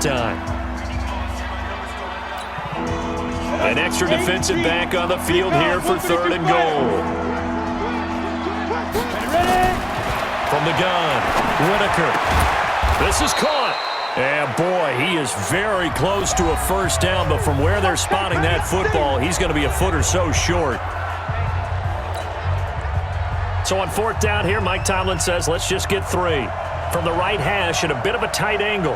time. An extra defensive back on the field here for 3rd and goal. From the gun, Whitaker. This is caught. And boy, he is very close to a first down, but from where they're spotting that football, he's going to be a foot or so short. So on 4th down here, Mike Tomlin says, let's just get 3. From the right hash at a bit of a tight angle.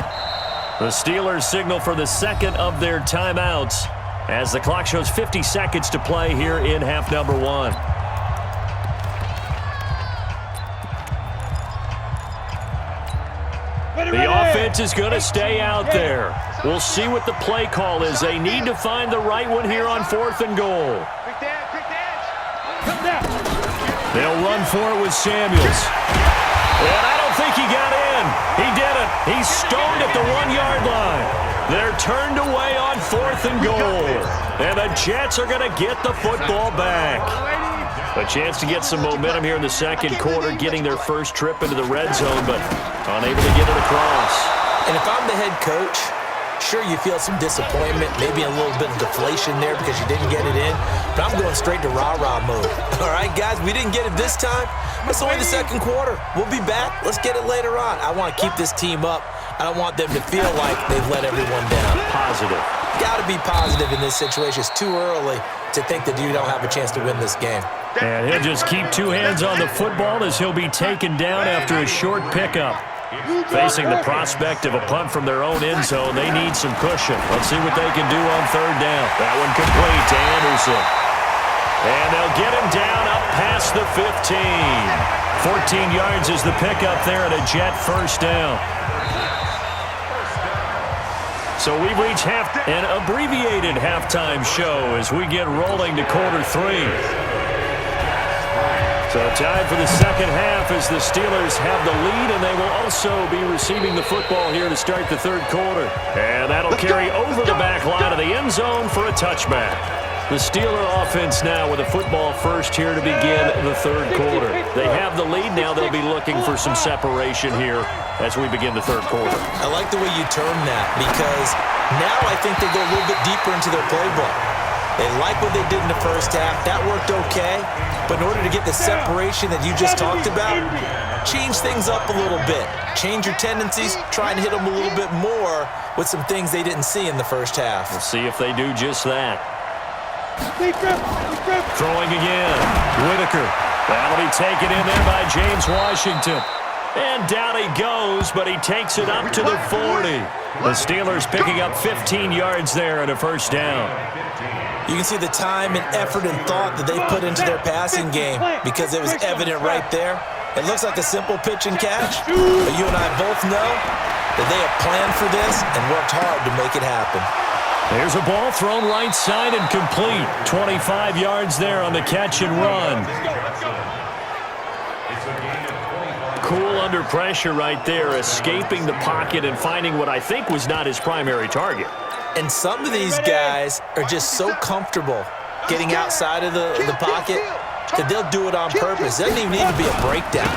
The Steelers signal for the second of their timeouts as the clock shows 50 seconds to play here in half number 1. The offense is going to stay out there. We'll see what the play call is. They need to find the right one here on 4th and goal. They'll run for it with Samuels. And I don't think he got in. He didn't. He's stoned at the 1-yard line. They're turned away on 4th and goal. And the Jets are going to get the football back. A chance to get some momentum here in the second quarter, getting their first trip into the red zone, but unable to get it across. And if I'm the head coach, sure, you feel some disappointment, maybe a little bit of deflation there because you didn't get it in, but I'm going straight to rah-rah mode. All right, guys, we didn't get it this time. It's only the second quarter. We'll be back. Let's get it later on. I want to keep this team up. I don't want them to feel like they've let everyone down. Positive. Got to be positive in this situation. It's too early to think that you don't have a chance to win this game. And he'll just keep 2 hands on the football as he'll be taken down after a short pickup. Facing the prospect of a punt from their own end zone, they need some cushion. Let's see what they can do on 3rd down. That one complete to Anderson. And they'll get him down up past the 15. 14 yards is the pickup there and a Jet first down. So we've reached an abbreviated halftime show as we get rolling to quarter 3. So time for the second half as the Steelers have the lead, and they will also be receiving the football here to start the 3rd quarter. And that'll carry over the back line of the end zone for a touchback. The Steeler offense now with a football first here to begin the 3rd quarter. They have the lead. Now they'll be looking for some separation here as we begin the 3rd quarter. I like the way you term that because now I think they go a little bit deeper into their playbook. They like what they did in the first half. That worked okay. But in order to get the separation that you just talked about, change things up a little bit. Change your tendencies. Try and hit them a little bit more with some things they didn't see in the first half. We'll see if they do just that. Throwing again. Whitaker. That'll be taken in there by James Washington. And down he goes, but he takes it up to the 40. The Steelers picking up 15 yards there and a first down. You can see the time and effort and thought that they put into their passing game because it was evident right there. It looks like a simple pitch and catch, but you and I both know that they have planned for this and worked hard to make it happen. There's a ball thrown right side and complete. 25 yards there on the catch and run. Cool under pressure right there, escaping the pocket and finding what I think was not his primary target. And some of these guys are just so comfortable getting outside of the pocket that they'll do it on purpose. It doesn't even need to be a breakdown.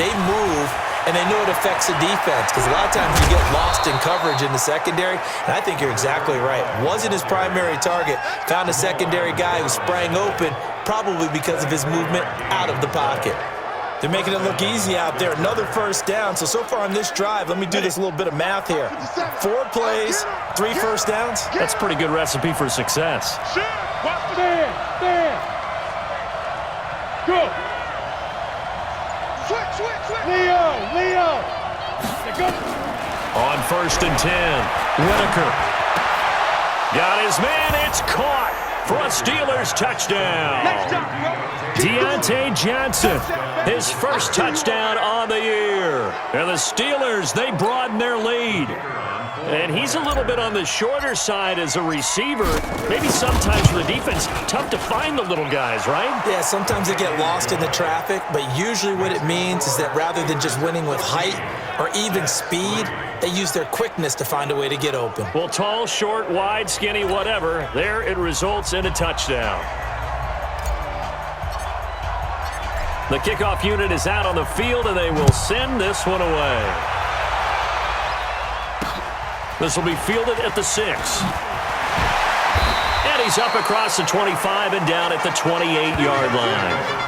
They move, and they know it affects the defense because a lot of times you get lost in coverage in the secondary, and I think you're exactly right. Wasn't his primary target. Found a secondary guy who sprang open, probably because of his movement out of the pocket. They're making it look easy out there. Another first down. So far on this drive, let me do this little bit of math here. 4 plays, 3 first downs. That's a pretty good recipe for success. Go. Switch. Leo. On 1st and 10, Whitaker. Got his man. It's caught for a Steelers touchdown. Deontay Johnson, his first touchdown on the year. And the Steelers, they broaden their lead. And he's a little bit on the shorter side as a receiver. Maybe sometimes for the defense, tough to find the little guys, right? Yeah, sometimes they get lost in the traffic, but usually what it means is that rather than just winning with height or even speed, they use their quickness to find a way to get open. Well, tall, short, wide, skinny, whatever, there it results in a touchdown. The kickoff unit is out on the field, and they will send this one away. This will be fielded at the 6. And he's up across the 25 and down at the 28-yard line.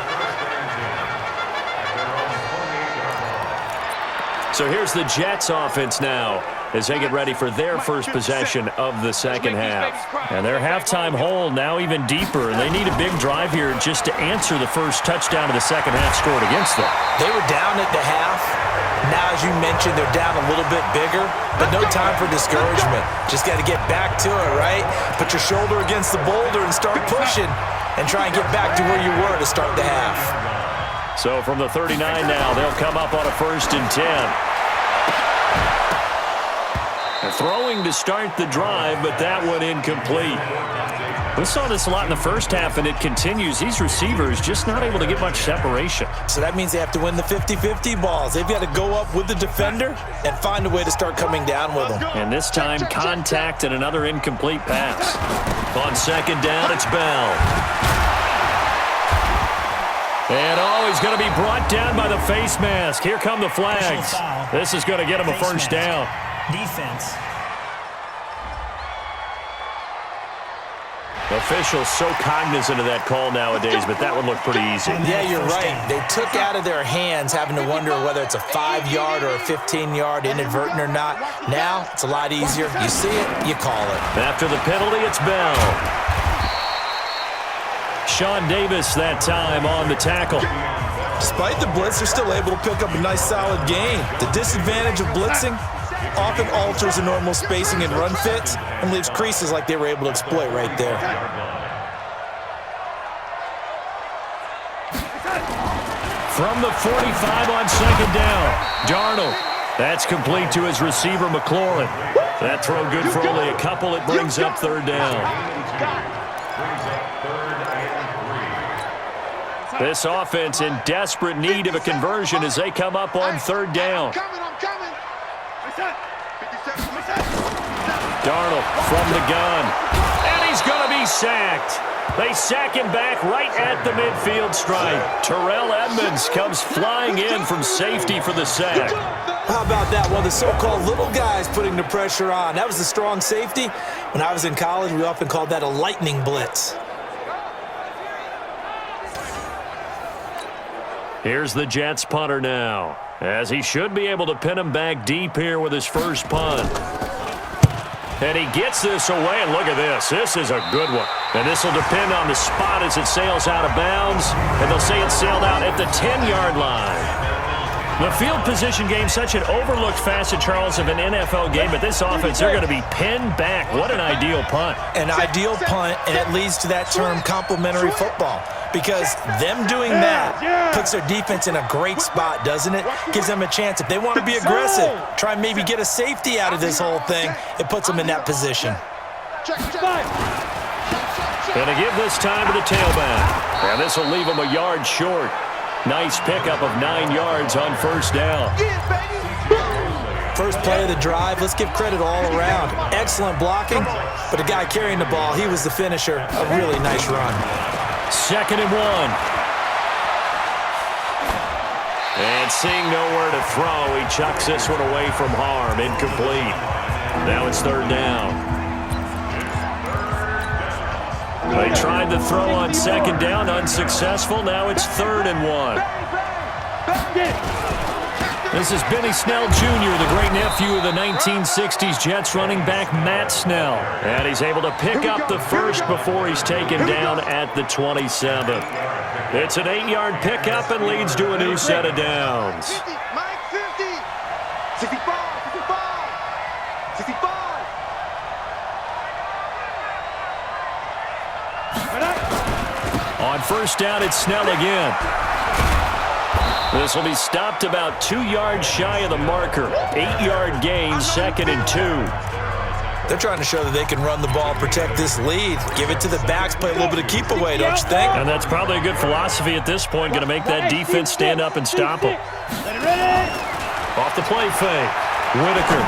So here's the Jets offense now as they get ready for their first possession of the second half. And their halftime hole now even deeper, and they need a big drive here just to answer the first touchdown of the second half scored against them. They were down at the half. Now, as you mentioned, they're down a little bit bigger, but no time for discouragement. Just got to get back to it, right? Put your shoulder against the boulder and start pushing and try and get back to where you were to start the half. So from the 39 now, they'll come up on a 1st and 10. Throwing to start the drive, but that one incomplete. We saw this a lot in the first half, and it continues. These receivers just not able to get much separation. So that means they have to win the 50-50 balls. They've got to go up with the defender and find a way to start coming down with them. And this time, contact and another incomplete pass. On 2nd down, it's Bell. And he's going to be brought down by the face mask. Here come the flags. This is going to get him a first down. Defense. Officials so cognizant of that call nowadays, but that one looked pretty easy. Yeah, you're right. They took out of their hands having to wonder whether it's a 5-yard or a 15-yard inadvertent or not. Now, it's a lot easier. You see it, you call it. After the penalty, it's Bell. Sean Davis that time on the tackle. Despite the blitz, they're still able to pick up a nice solid gain. The disadvantage of blitzing often alters the normal spacing and run fits and leaves creases like they were able to exploit right there. From the 45 on 2nd down, Darnold. That's complete to his receiver, McLaurin. That throw good for only a couple. It brings up 3rd down. This offense in desperate need of a conversion as they come up on 3rd down. Darnold from the gun. And he's going to be sacked. They sack him back right at the midfield stripe. Terrell Edmonds comes flying in from safety for the sack. How about that? One of the so-called little guys putting the pressure on. That was the strong safety. When I was in college, we often called that a lightning blitz. Here's the Jets punter now, as he should be able to pin him back deep here with his first punt. And he gets this away, and look at this. This is a good one. And this will depend on the spot as it sails out of bounds, and they'll say it sailed out at the 10-yard line. The field position game, such an overlooked facet, Charles, of an NFL game, but this offense, they're going to be pinned back. What an ideal punt. An ideal punt, and it leads to that term complementary football. Because them doing that puts their defense in a great spot, doesn't it? Gives them a chance. If they want to be aggressive, try and maybe get a safety out of this whole thing, it puts them in that position. Going to give this time to the tailback. And this will leave them a yard short. Nice pickup of 9 yards on 1st down. First play of the drive, let's give credit all around. Excellent blocking, but the guy carrying the ball, he was the finisher. A really nice run. 2nd and 1. And seeing nowhere to throw, he chucks this one away from harm. Incomplete. Now it's 3rd down. They tried the throw on 2nd down, unsuccessful. Now it's 3rd and 1. This is Benny Snell Jr., the great nephew of the 1960s Jets running back Matt Snell. And he's able to pick up the first before he's taken down at the 27. It's an 8-yard pickup and leads to a new set of downs. 50, Mike, 50, 65, 55, 65. On 1st down, it's Snell again. This will be stopped about 2 yards shy of the marker. 8-yard gain, 2nd and 2. They're trying to show that they can run the ball, protect this lead. Give it to the backs, play a little bit of keep away, don't you think? And that's probably a good philosophy at this point. Going to make that defense stand up and stop them. Off the play fake. Whitaker.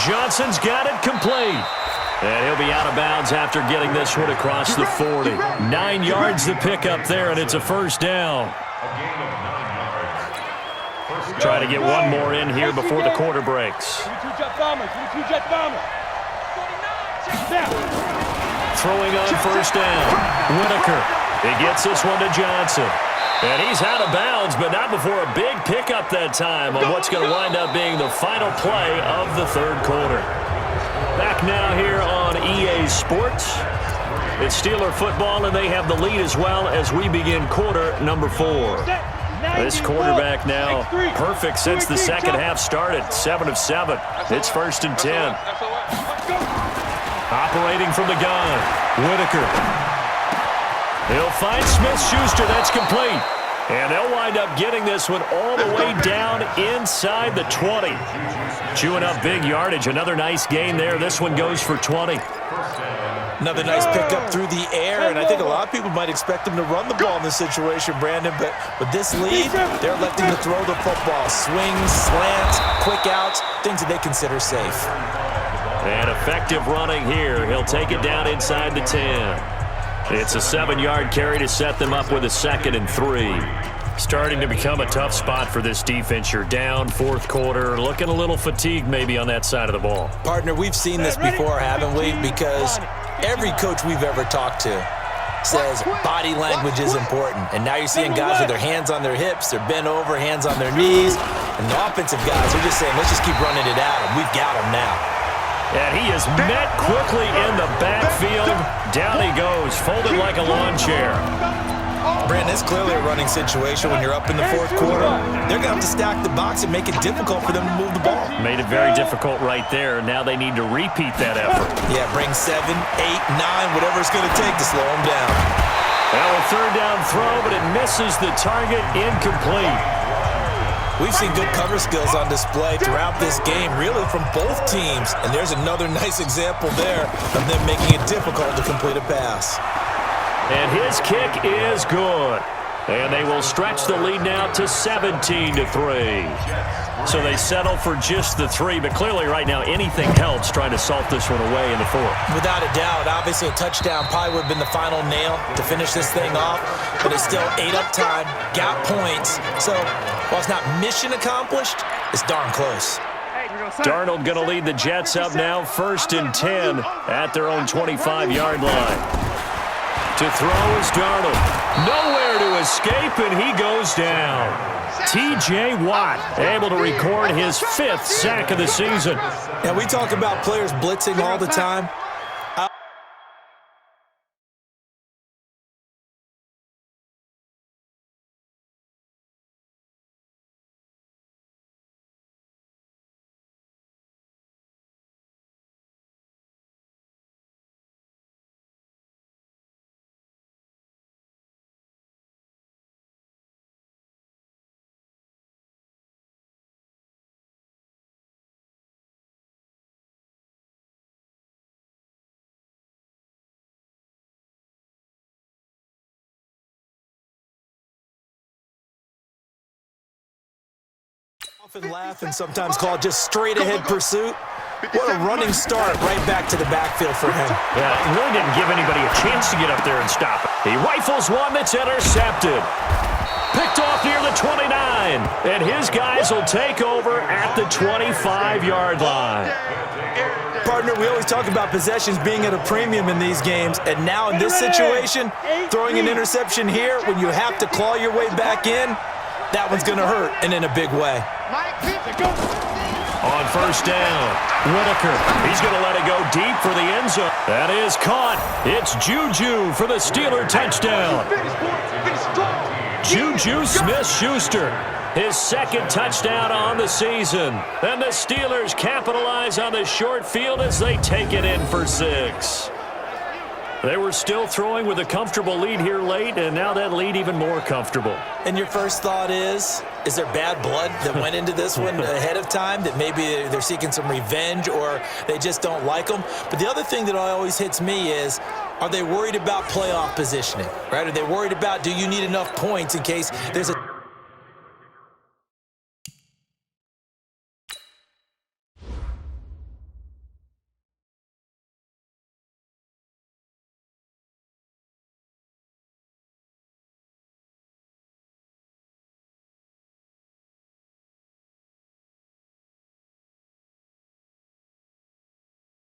Johnson's got it complete. And he'll be out of bounds after getting this one across the 40. 9 yards to pick up there, and it's a 1st down. Try to get one more in here before the quarter breaks. Throwing on first down. Whitaker. He gets this one to Johnson. And he's out of bounds, but not before a big pickup that time on what's going to wind up being the final play of the third quarter. Back now here on EA Sports. It's Steeler football, and they have the lead as well as we begin quarter number 4. This quarterback now perfect since the second half started. 7 of 7. It's 1st and 10. Operating from the gun. Whitaker. He'll find Smith-Schuster. That's complete. And they'll wind up getting this one all the way down inside the 20. Chewing up big yardage. Another nice gain there. This one goes for 20. Another nice pickup through the air, and I think a lot of people might expect him to run the ball in this situation, Brandon, but with this lead, they're electing to throw the football. Swings, slants, quick outs, things that they consider safe. And effective running here. He'll take it down inside the 10. It's a 7-yard carry to set them up with a 2nd and 3. Starting to become a tough spot for this defense. You're down, 4th quarter, looking a little fatigued maybe on that side of the ball. Partner, we've seen this before, haven't we? Because every coach we've ever talked to says body language is important. And now you're seeing guys with their hands on their hips, they're bent over, hands on their knees. And the offensive guys are just saying, let's just keep running it at him. We've got him now. And he is met quickly in the backfield. Down he goes, folded like a lawn chair. Brandon, it's clearly a running situation when you're up in the 4th quarter. They're going to have to stack the box and make it difficult for them to move the ball. Made it very difficult right there. Now they need to repeat that effort. Yeah, bring 7, 8, 9, whatever it's going to take to slow them down. Well, a 3rd down throw, but it misses the target, incomplete. We've seen good cover skills on display throughout this game, really from both teams. And there's another nice example there of them making it difficult to complete a pass. And his kick is good. And they will stretch the lead now to 17-3. So they settle for just the 3, but clearly right now anything helps trying to salt this one away in the 4th. Without a doubt, obviously a touchdown probably would have been the final nail to finish this thing off, but it's still 8 up time, got points. So while it's not mission accomplished, it's darn close. Darnold going to lead the Jets up now, 1st and 10 at their own 25-yard line. To throw is Darnold. Nowhere to escape, and he goes down. T.J. Watt able to record his 5th sack of the season. Now, we talk about players blitzing all the time. Often laugh and sometimes call it just straight-ahead pursuit. What a running start right back to the backfield for him. Yeah, he really didn't give anybody a chance to get up there and stop it. He rifles one that's intercepted. Picked off near the 29. And his guys will take over at the 25-yard line. Partner, we always talk about possessions being at a premium in these games, and now in this situation, throwing an interception here when you have to claw your way back in, that one's going to hurt, and in a big way. On first down, Whitaker. He's going to let it go deep for the end zone. That is caught. It's Juju for the Steeler touchdown. Juju Smith-Schuster, his 2nd touchdown on the season. And the Steelers capitalize on the short field as they take it in for 6. They were still throwing with a comfortable lead here late, and now that lead even more comfortable. And your first thought is there bad blood that went into this one ahead of time, that maybe they're seeking some revenge or they just don't like them? But the other thing that always hits me is, are they worried about playoff positioning, right? Are they worried about, do you need enough points in case there's a